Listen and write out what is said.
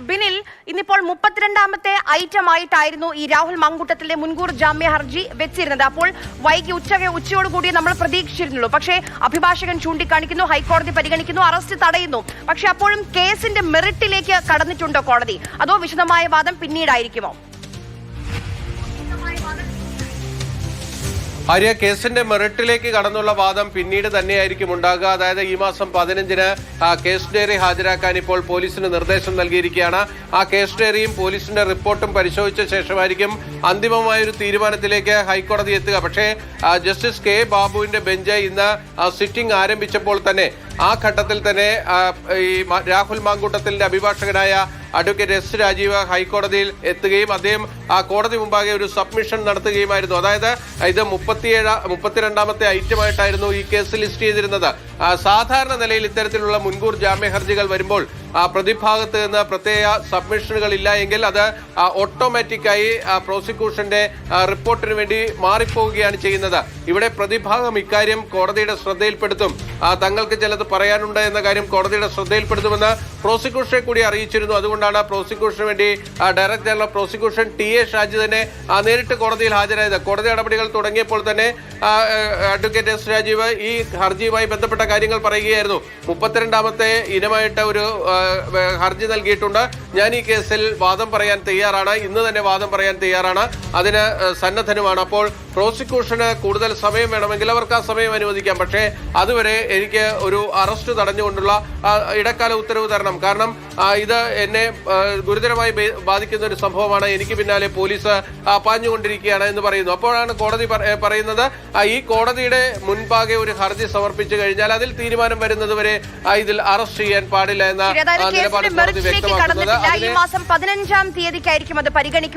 ബിനിൽ ഇന്നിപ്പോൾ 32ാമത്തെ ഐറ്റമായിട്ടായിരുന്നു ഈ രാഹുൽ മാങ്കൂട്ടത്തിലെ മുൻകൂർ ജാമ്യ ഹർജി വെച്ചിരുന്നത്. അപ്പോൾ വൈകി ഉച്ചയോടുകൂടി നമ്മൾ പ്രതീക്ഷിച്ചിരുന്നുള്ളൂ. പക്ഷേ അഭിഭാഷകൻ ചൂണ്ടിക്കാണിക്കുന്നു, ഹൈക്കോടതി പരിഗണിക്കുന്നു, അറസ്റ്റ് തടയുന്നു. പക്ഷെ അപ്പോഴും കേസിന്റെ മെറിറ്റിലേക്ക് കടന്നിട്ടുണ്ടോ കോടതി, അതോ വിശദമായ വാദം പിന്നീടായിരിക്കുമോ? ആര്യ, കേസിന്റെ മെറിറ്റിലേക്ക് കടന്നുള്ള വാദം പിന്നീട് തന്നെയായിരിക്കും ഉണ്ടാകുക. അതായത് ഈ മാസം 15-ന് കേസ് ഡയറി ഹാജരാക്കാൻ ഇപ്പോൾ പോലീസിന് നിർദ്ദേശം നൽകിയിരിക്കുകയാണ്. ആ കേസ് ഡയറിയും പോലീസിന്റെ റിപ്പോർട്ടും പരിശോധിച്ച ശേഷമായിരിക്കും അന്തിമമായൊരു തീരുമാനത്തിലേക്ക് ഹൈക്കോടതി എത്തുക. പക്ഷേ ജസ്റ്റിസ് കെ ബാബുവിന്റെ ബെഞ്ച് ഇന്ന് സിറ്റിംഗ് ആരംഭിച്ചപ്പോൾ തന്നെ ആ ഘട്ടത്തിൽ തന്നെ ഈ രാഹുൽ മാങ്കൂട്ടത്തിന്റെ അഭിഭാഷകനായ അഡ്വക്കേറ്റ് എസ് രാജീവ് ഹൈക്കോടതിയിൽ എത്തുകയും അദ്ദേഹം കോടതി മുമ്പാകെ ഒരു സബ്മിഷൻ നടത്തുകയുമായിരുന്നു. അതായത് ഇത് 32ാമത്തെ ഐറ്റമായിട്ടായിരുന്നു ഈ കേസ് ലിസ്റ്റ് ചെയ്തിരുന്നത്. സാധാരണ നിലയിൽ ഇത്തരത്തിലുള്ള മുൻകൂർ ജാമ്യ ഹർജികൾ വരുമ്പോൾ പ്രതിഭാഗത്ത് നിന്ന് പ്രത്യേക സബ്മിഷനുകൾ ഇല്ല എങ്കിൽ അത് ഓട്ടോമാറ്റിക്കായി പ്രോസിക്യൂഷന്റെ റിപ്പോർട്ടിന് വേണ്ടി മാറിപ്പോവുകയാണ് ചെയ്യുന്നത്. ഇവിടെ പ്രതിഭാഗം ഇക്കാര്യം കോടതിയുടെ ശ്രദ്ധയിൽപ്പെടുത്തും, തങ്ങൾക്ക് ചിലത് പറയാനുണ്ട് എന്ന കാര്യം കോടതിയുടെ ശ്രദ്ധയിൽപ്പെടുത്തുമെന്ന് പ്രോസിക്യൂഷനെ കൂടി അറിയിച്ചിരുന്നു. അതുകൊണ്ടാണ് പ്രോസിക്യൂഷന് വേണ്ടി director general of prosecution ടി.എ. Shaji തന്നെ നേരിട്ട് കോടതിയിൽ ഹാജരായത്. കോടതി നടപടികൾ തുടങ്ങിയപ്പോൾ തന്നെ അഡ്വക്കേറ്റ് എസ് രാജീവ് ഈ ഹർജിയുമായി ബന്ധപ്പെട്ട കാര്യങ്ങൾ പറയുകയായിരുന്നു. 32ാമത്തെ ഇനമായിട്ട് ഒരു ഹർജി നൽകിയിട്ടുണ്ട്. ഞാൻ ഈ കേസിൽ വാദം പറയാൻ തയ്യാറാണ്, ഇന്ന് തന്നെ വാദം പറയാൻ തയ്യാറാണ്, അതിന് സന്നദ്ധനുമാണ്. അപ്പോൾ പ്രോസിക്യൂഷന് കൂടുതൽ സമയം വേണമെങ്കിൽ അവർക്ക് ആ സമയം അനുവദിക്കാം. പക്ഷേ അതുവരെ എനിക്ക് ഒരു അറസ്റ്റ് തടഞ്ഞുകൊണ്ടുള്ള ഇടക്കാല ഉത്തരവ് തരണം. കാരണം ഇത് എന്നെ ഗുരുതരമായി ബാധിക്കുന്ന ഒരു സംഭവമാണ്, എനിക്ക് പിന്നാലെ പോലീസ് പാഞ്ഞുകൊണ്ടിരിക്കുകയാണ് എന്ന് പറയുന്നു. അപ്പോഴാണ് കോടതി പറയുന്നത് ഈ കോടതിയുടെ മുൻപാകെ ഒരു ഹർജി സമർപ്പിച്ചു കഴിഞ്ഞാൽ അതിൽ തീരുമാനം വരുന്നത് വരെ ഇതിൽ അറസ്റ്റ് ചെയ്യാൻ പാടില്ല എന്ന നിലപാട് കോടതി വ്യക്തമാക്കുന്നത്. ഈ മാസം 15-ാം തീയതിക്കായിരിക്കും അത് പരിഗണിക്കുക.